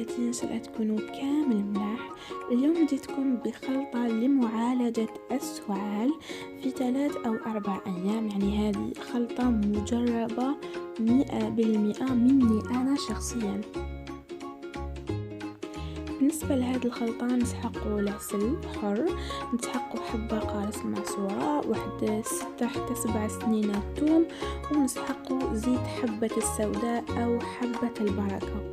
قاعدين شرع تكونوا كامل ملاح. اليوم جيتكم بخلطة لمعالجة السعال في 3 أو 4 أيام. يعني هذه خلطة مجربة 100% مني أنا شخصيا. بالنسبة لهذه الخلطة نسحقوا العسل حر، نسحقوا حبة قارص معصورة، واحد 6 حتى 7 سنين ثوم، ونسحقوا زيت حبة السوداء أو حبة البركة.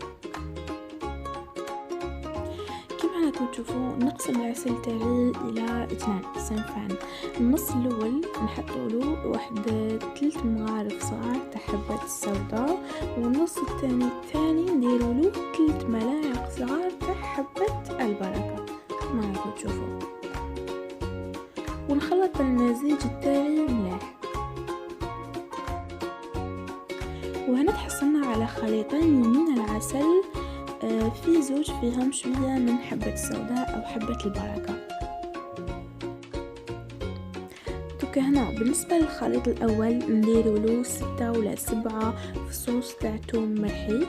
كما راكم تشوفوا نقسم العسل تاعي إلى 2 صنفان. النص الأول نحطوا له واحد 3 مغارف صغار تاع حبة السوداء، والنص الثاني نديروا له 3 ملاعق صغار تاع حبة البركة كما راكم تشوفوا، ونخلط المزيج التالي ملاح. وهنا تحصلنا على خليطين من العسل في زوج فيهم شوية من حبة السوداء أو حبة البركة. دوكا هنا بالنسبة للخليط الأول نديروا له 6 ولا 7 فصوص تاع توم مرحي،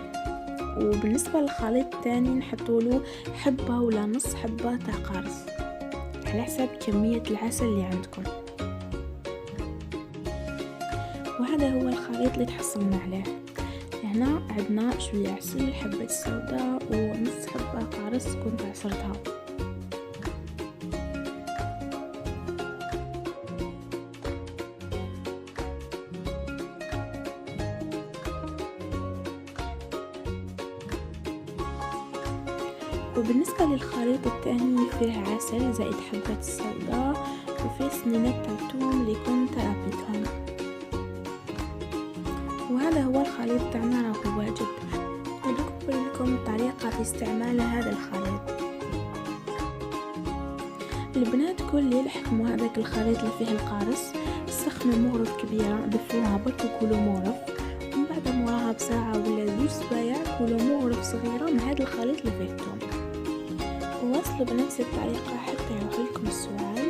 وبالنسبة للخليط الثاني نحطوا له حبة ولا نص حبة تاع قارص على حسب كمية العسل اللي عندكم. وهذا هو الخليط اللي تحصلنا عليه. هنا عندنا شوية عسل، حبة السوداء، ونص حبة قارص كنت عصرتها. وبالنسبة للخليط الثاني فيه عسل زائد حبة السوداء، وفيه سنينات تاع الثوم اللي كنت ربيتهم. وهذا هو الخليط تاعنا راهو واجد. ودوك نقول لكم طريقة استعمال هذا الخليط. البنات كل اللي يلحقوا هذاك الخليط اللي فيه القارص سخنوا مغرف كبيرة، ضيفوها برك وكلوا مغرف، ومن بعد موراها بساعة ولا 2 سوايع كلوا مغرف صغيرة من هذا الخليط اللي فيه الثوم. وواصلوا بنفس الطريقة حتى يروح لكم السعال.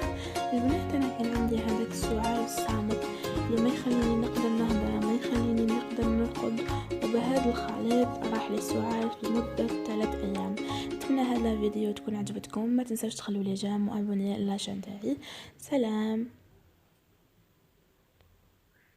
البنات انا كان عندي هذاك السعال الصامت اللي ما يخليني نقدر نهضر، ما يخليني نقدر نرقد، وبهذا الخليط راح لي السعال في مدة 3 أيام. اتمنى هذا الفيديو تكون عجبتكم، ما تنساوش تخلوا لي جيم وابوني للشان تاعي. سلام.